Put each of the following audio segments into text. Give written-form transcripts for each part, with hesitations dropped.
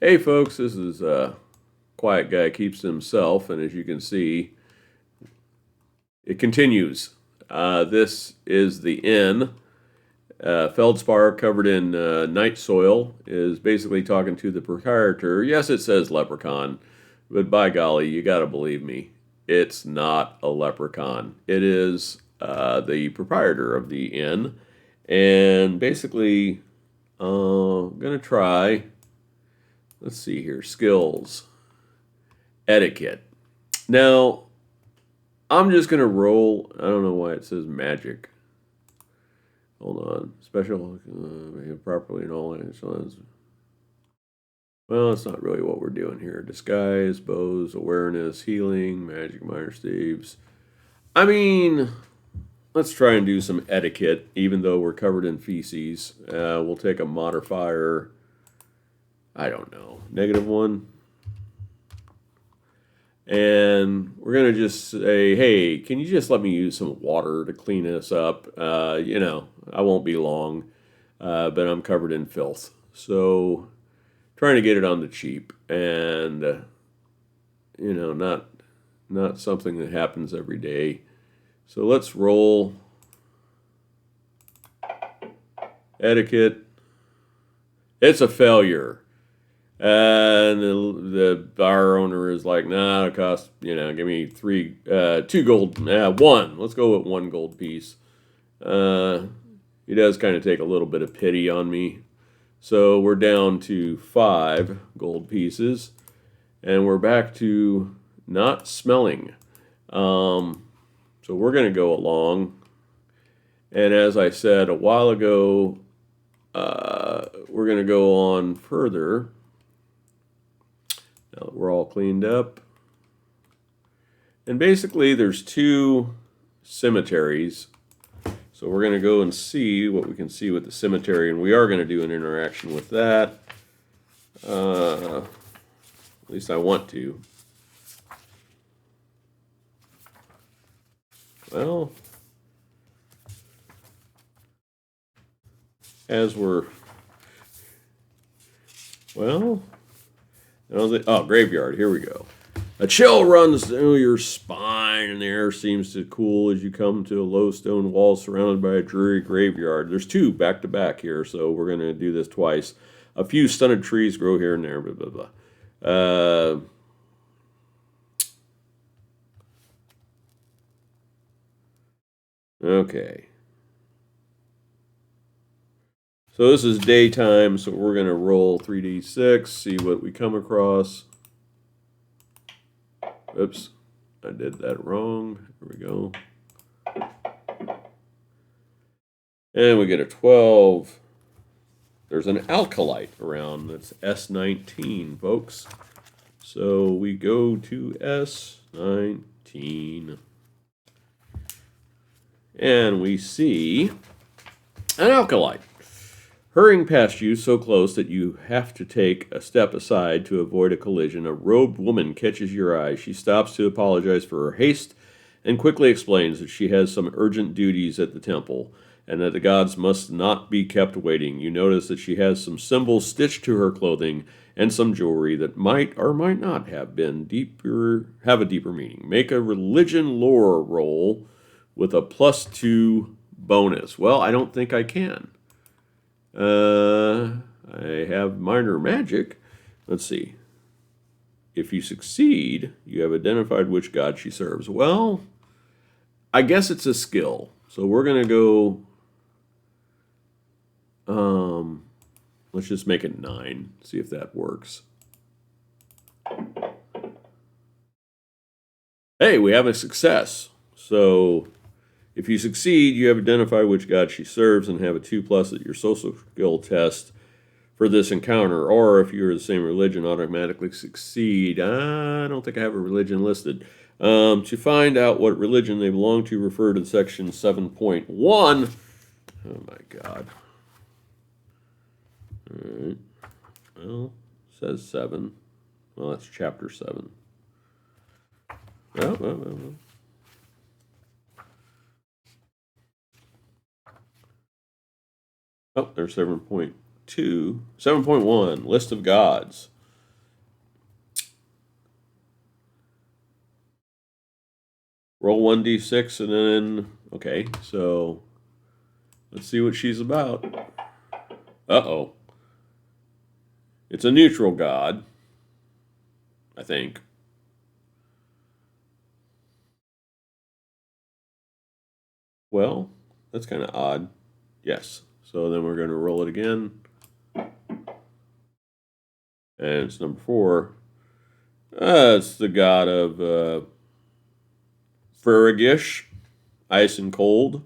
Hey folks, this is Quiet Guy Keeps to Himself, and as you can see, it continues. This is the inn. Feldspar, covered in night soil, is basically talking to the proprietor. Yes, it says leprechaun, but by golly, you gotta believe me, it's not a leprechaun. It is the proprietor of the inn, and basically, I'm gonna try. Let's see here, skills, etiquette. Now, I'm just going to roll. I don't know why it says magic. Hold on. Special, properly in all instruments. Well, that's not really what we're doing here. Disguise, bows, awareness, healing, magic, minor staves. I mean, let's try and do some etiquette, even though we're covered in feces. We'll take a modifier. I don't know. -1. And we're going to just say, hey, can you just let me use some water to clean this up? I won't be long, but I'm covered in filth. So trying to get it on the cheap and, not something that happens every day. So let's roll etiquette. It's a failure. And the bar owner is like, nah, it costs, give me 2 gold, one. Let's go with 1 gold piece. He does kind of take a little bit of pity on me. So we're down to 5 gold pieces. And we're back to not smelling. So we're going to go along. And as I said a while ago, we're going to go on further. Now that we're all cleaned up. And basically, there's 2 cemeteries. So we're going to go and see what we can see with the cemetery, and we are going to do an interaction with that. At least I want to. Well, as we're... Well... graveyard. Here we go. A chill runs through your spine, and the air seems to cool as you come to a low stone wall surrounded by a dreary graveyard. There's 2 back to back here, so we're going to do this twice. A few stunted trees grow here and there, blah, blah, blah. Okay. So this is daytime, so we're going to roll 3d6, see what we come across. Oops, I did that wrong. Here we go. And we get a 12. There's an alkalite around. That's S19, folks. So we go to S19. And we see an alkalite hurrying past you so close that you have to take a step aside to avoid a collision. A robed woman catches your eye. She stops to apologize for her haste and quickly explains that she has some urgent duties at the temple and that the gods must not be kept waiting. You notice that she has some symbols stitched to her clothing and some jewelry that might or might not have a deeper meaning. Make a religion lore roll with a +2 bonus. Well, I don't think I can. I have minor magic. Let's see. If you succeed, you have identified which god she serves. Well, I guess it's a skill. So we're going to go... let's just make it 9. See if that works. Hey, we have a success. So... if you succeed, you have identified which god she serves and have a 2+ at your social skill test for this encounter. Or if you're the same religion, automatically succeed. I don't think I have a religion listed. To find out what religion they belong to, refer to section 7.1. Oh my god. Alright. Well, it says 7. Well, that's chapter 7. Well. Oh, there's 7.2. 7.1, list of gods. Roll 1d6 and then, okay, so let's see what she's about. Uh-oh. It's a neutral god, I think. Well, that's kind of odd. Yes. So then we're going to roll it again. And it's number 4. It's the god of Ferragish, ice and cold.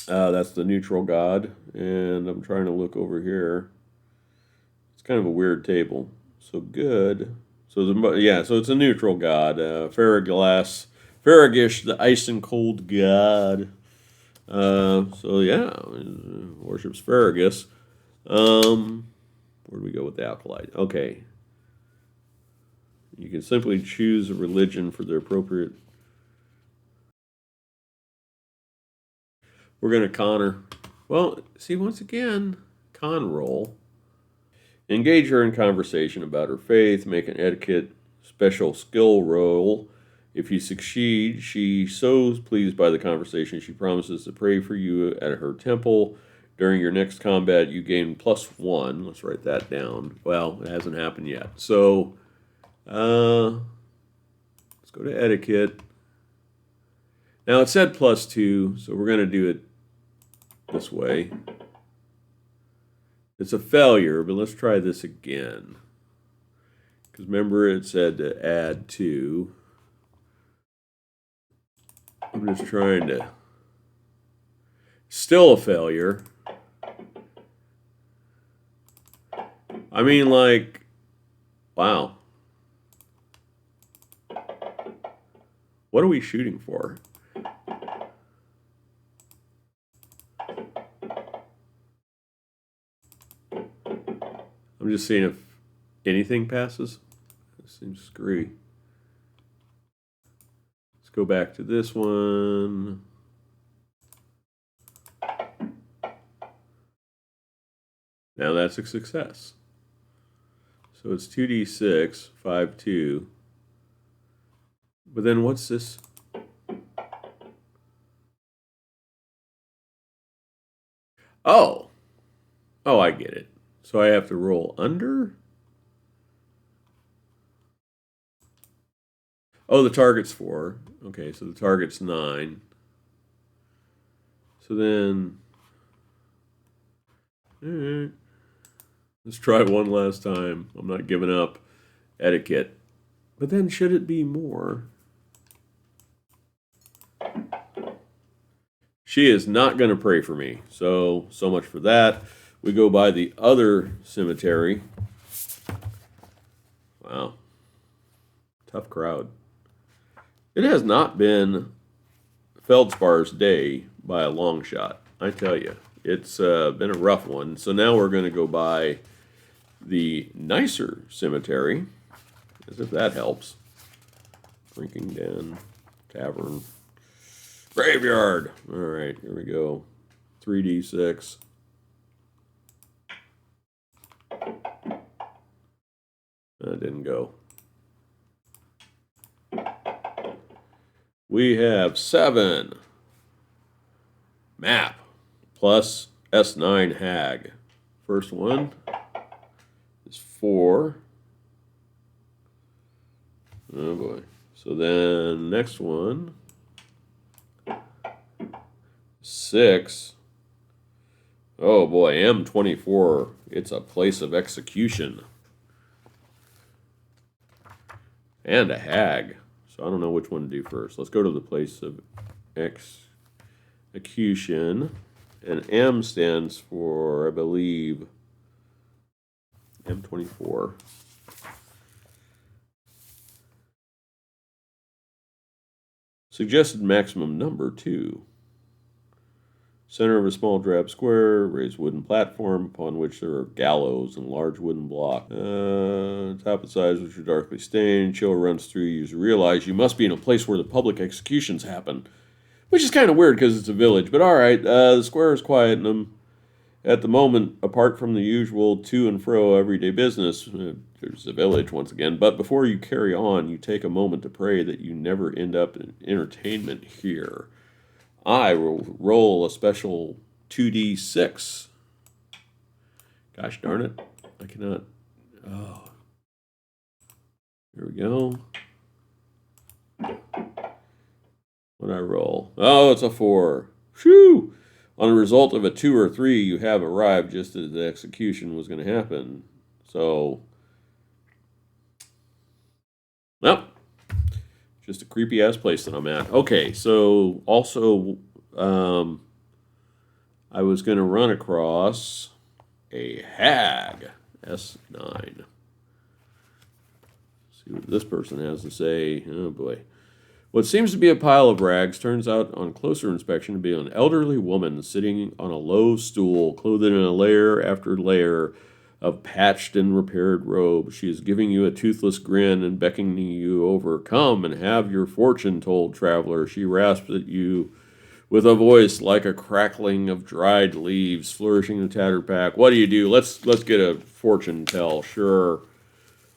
That's the neutral god. And I'm trying to look over here. It's kind of a weird table. So good. So so it's a neutral god. Ferragish, the ice and cold god. So yeah, worships Ferragus. Where do we go with the acolyte? Okay. You can simply choose a religion for the appropriate. We're going to con her. Well, see, once again, con roll. Engage her in conversation about her faith. Make an etiquette special skill roll. If you succeed, she's so pleased by the conversation, she promises to pray for you at her temple. During your next combat, you gain +1. Let's write that down. Well, it hasn't happened yet. So, let's go to etiquette. Now, it said +2, so we're going to do it this way. It's a failure, but let's try this again. Because remember, it said to add 2. I'm just trying to... Still a failure. I mean, like, wow. What are we shooting for? I'm just seeing if anything passes. It seems screwy. Let's go back to this one. Now that's a success. So it's 2d6, 5, 2. But then what's this? Oh. Oh, I get it. So I have to roll under? Oh, the target's 4. Okay, so the target's 9. So then... Alright. Let's try one last time. I'm not giving up. Etiquette. But then should it be more? She is not going to pray for me. So much for that. We go by the other cemetery. Wow. Tough crowd. It has not been Feldspar's day by a long shot. I tell you. It's been a rough one. So now we're going to go by the nicer cemetery, as if that helps. Drinking Den, Tavern, Graveyard. All right, here we go. 3d6. That didn't go. We have 7. Map plus S9 Hag. First one is 4. Oh boy. So then next one, 6. Oh boy, M24. It's a place of execution. And a hag. So I don't know which one to do first. Let's go to the place of execution. And M stands for, I believe, M24. Suggested maximum number 2. Center of a small drab square, raised wooden platform upon which there are gallows and large wooden block. Top of size which are darkly stained. Chill runs through you. You realize you must be in a place where the public executions happen. Which is kind of weird because it's a village. But alright, the square is quiet and At the moment, apart from the usual to and fro everyday business, there's a village once again. But before you carry on, you take a moment to pray that you never end up in entertainment here. I will roll a special 2d6. Gosh darn it. I cannot. Oh. Here we go. What I roll? Oh, it's a 4. Phew! On the result of a 2 or 3, you have arrived just as the execution was going to happen. So, well, just a creepy ass place that I'm at. Okay, so also, I was going to run across a hag, S9. See what this person has to say. Oh boy. What seems to be a pile of rags turns out on closer inspection to be an elderly woman sitting on a low stool, clothed in a layer after layer of patched and repaired robes. She is giving you a toothless grin and beckoning you over. Come and have your fortune told, traveler. She rasps at you with a voice like a crackling of dried leaves, flourishing a tattered pack. What do you do? Let's get a fortune tell. Sure.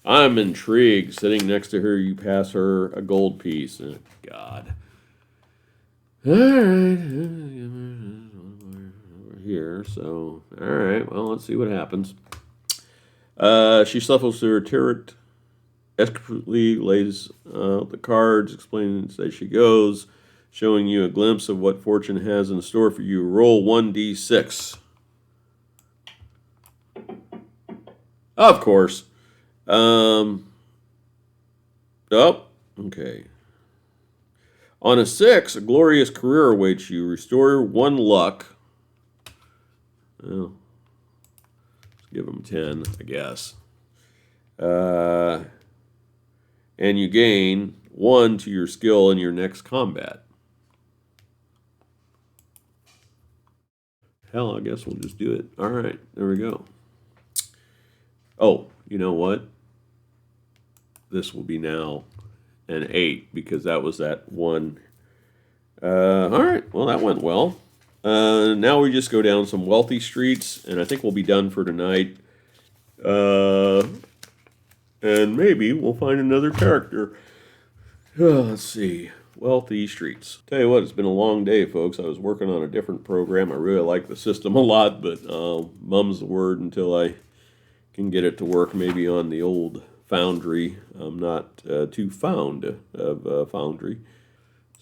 I'm intrigued. Sitting next to her, you pass her a gold piece. Oh, God. All right. Over here. So, all right. Well, let's see what happens. She shuffles to her turret, expertly lays out the cards, explains as she goes, showing you a glimpse of what fortune has in store for you. Roll 1d6. Of course. Oh, okay. On a 6, a glorious career awaits you. Restore 1 luck. Well, let's give them 10, I guess. And you gain 1 to your skill in your next combat. Hell, I guess we'll just do it. All right, there we go. Oh, you know what? This will be now an 8 because that was that 1. All right, well, that went well. Now we just go down some wealthy streets, and I think we'll be done for tonight. And maybe we'll find another character. Let's see. Wealthy streets. Tell you what, it's been a long day, folks. I was working on a different program. I really like the system a lot, but mum's the word until I can get it to work maybe on the old Foundry. I'm not too fond of Foundry.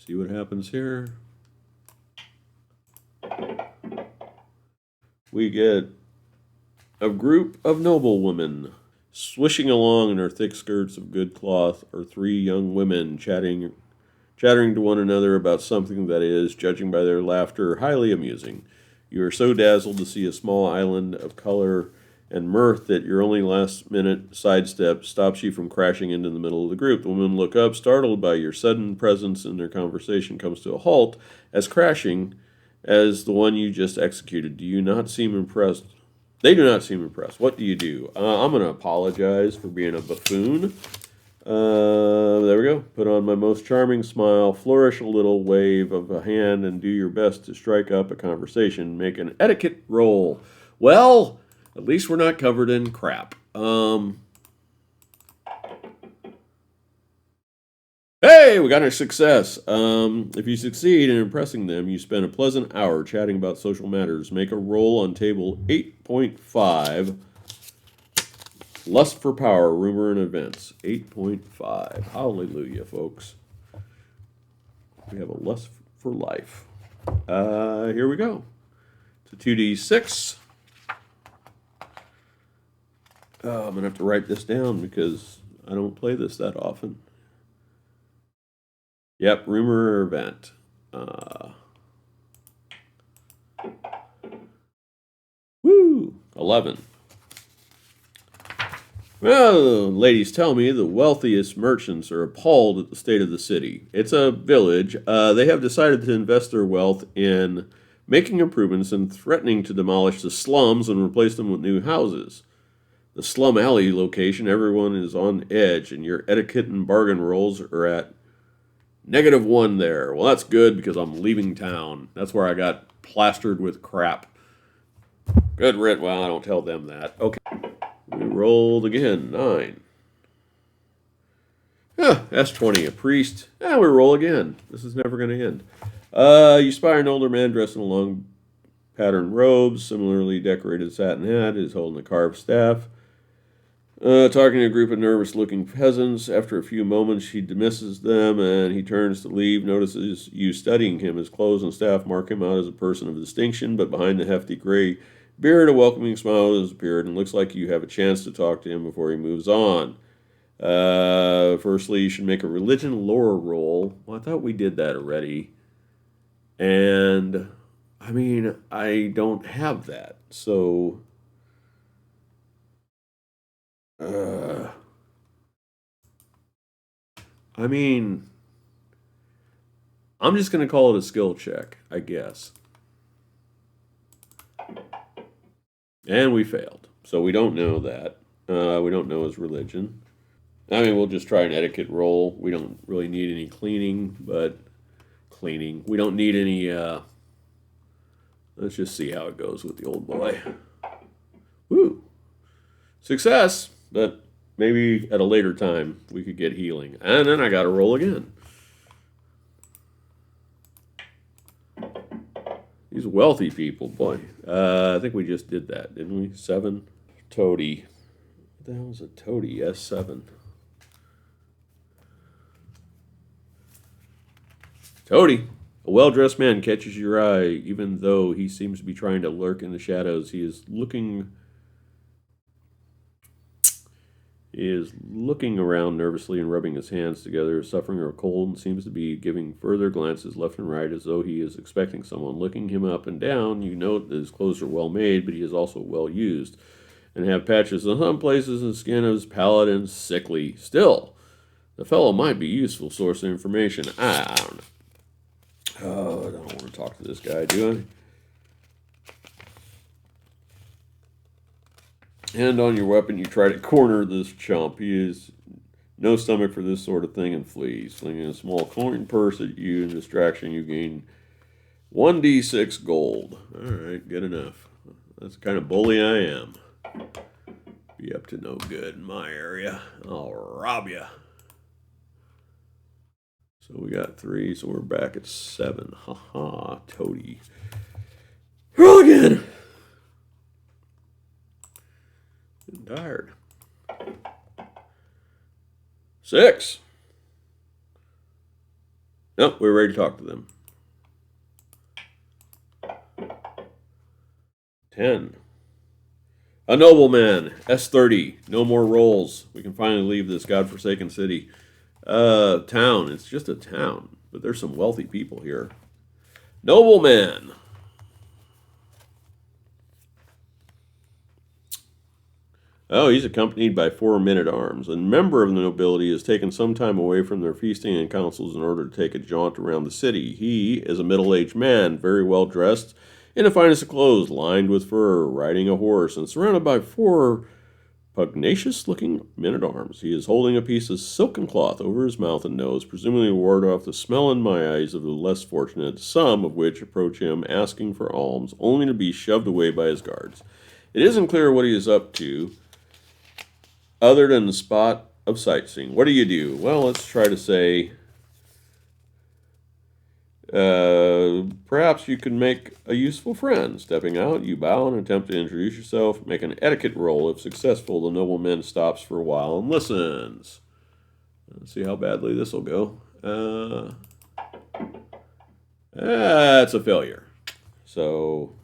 See what happens here. We get a group of noblewomen. Swishing along in her thick skirts of good cloth are 3 young women chattering to one another about something that is, judging by their laughter, highly amusing. You are so dazzled to see a small island of color and mirth that your only last-minute sidestep stops you from crashing into the middle of the group. The women look up, startled by your sudden presence, and their conversation comes to a halt as crashing as the one you just executed. Do you not seem impressed? They do not seem impressed. What do you do? I'm going to apologize for being a buffoon. There we go. Put on my most charming smile, flourish a little wave of a hand, and do your best to strike up a conversation. Make an etiquette roll. Well, at least we're not covered in crap. Hey, we got a success. If you succeed in impressing them, you spend a pleasant hour chatting about social matters. Make a roll on table 8.5. Lust for power, rumor, and events. 8.5. Hallelujah, folks. We have a lust for life. Here we go. It's a 2d6. Oh, I'm going to have to write this down because I don't play this that often. Yep, rumor or event. Woo! 11. Well, ladies tell me the wealthiest merchants are appalled at the state of the city. It's a village. They have decided to invest their wealth in making improvements and threatening to demolish the slums and replace them with new houses. The slum alley location, everyone is on edge, and your etiquette and bargain rolls are at -1 there. Well, that's good because I'm leaving town. That's where I got plastered with crap. Good writ. Well, I don't tell them that. Okay. We rolled again. 9. S20, a priest. We roll again. This is never going to end. You spy an older man dressed in a long patterned robes, similarly decorated satin hat, is holding a carved staff. Talking to a group of nervous-looking peasants. After a few moments, he dismisses them, and he turns to leave. Notices you studying him. His clothes and staff mark him out as a person of distinction, but behind the hefty gray beard, a welcoming smile has appeared, and looks like you have a chance to talk to him before he moves on. Firstly, you should make a religion lore roll. Well, I thought we did that already. And, I mean, I don't have that, so... I mean, I'm just going to call it a skill check, I guess. And we failed. So we don't know that. We don't know his religion. I mean, we'll just try an etiquette roll. We don't really need any cleaning, but cleaning. We don't need any, let's just see how it goes with the old boy. Woo! Success! But maybe at a later time we could get healing. And then I got to roll again. These wealthy people, boy. I think we just did that, didn't we? 7. Toady. What the hell is a toady? S7. Toady. A well-dressed man catches your eye, even though he seems to be trying to lurk in the shadows. He is looking around nervously and rubbing his hands together, suffering a cold, and seems to be giving further glances left and right as though he is expecting someone. Looking him up and down, you note that his clothes are well made, but he is also well used, and have patches in some places, and the skin is pallid and sickly. Still, the fellow might be a useful source of information. I don't know. Oh, I don't want to talk to this guy, do I? Hand on your weapon, you try to corner this chump. He has no stomach for this sort of thing and flees. Slinging a small coin purse at you in distraction, you gain 1d6 gold. Alright, good enough. That's the kind of bully I am. Be up to no good in my area. I'll rob ya. So we got 3, so we're back at 7. Haha, toady. Roll again! I'm tired. 6. Nope, we're ready to talk to them. 10. A nobleman, S30. No more rolls. We can finally leave this godforsaken city. Town. It's just a town, but there's some wealthy people here. Nobleman. Oh, he's accompanied by 4 men-at-arms. A member of the nobility has taken some time away from their feasting and councils in order to take a jaunt around the city. He is a middle-aged man, very well dressed, in the finest of clothes, lined with fur, riding a horse, and surrounded by 4 pugnacious-looking men-at-arms. He is holding a piece of silken cloth over his mouth and nose, presumably to ward off the smell in my eyes of the less fortunate, some of which approach him asking for alms, only to be shoved away by his guards. It isn't clear what he is up to, other than the spot of sightseeing. What do you do? Well, let's try to say, perhaps you can make a useful friend. Stepping out, you bow and attempt to introduce yourself. Make an etiquette roll. If successful, the nobleman stops for a while and listens. Let's see how badly this will go. It's a failure. So...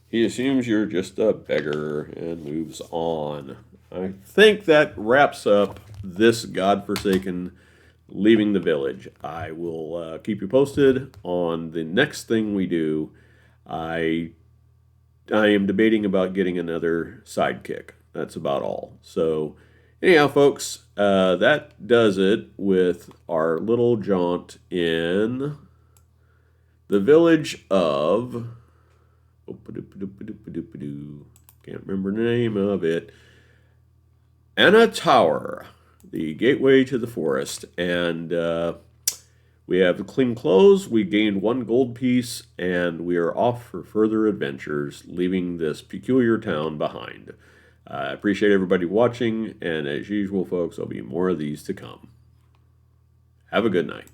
he assumes you're just a beggar and moves on. I think that wraps up this godforsaken leaving the village. I will keep you posted on the next thing we do. I am debating about getting another sidekick. That's about all. So anyhow, folks, that does it with our little jaunt in the village of... can't remember the name of it. Anna Taur, the gateway to the forest. And We have clean clothes, we gained 1 gold piece, and we are off for further adventures, leaving this peculiar town behind. I appreciate everybody watching, and as usual, folks, there'll be more of these to come. Have a good night.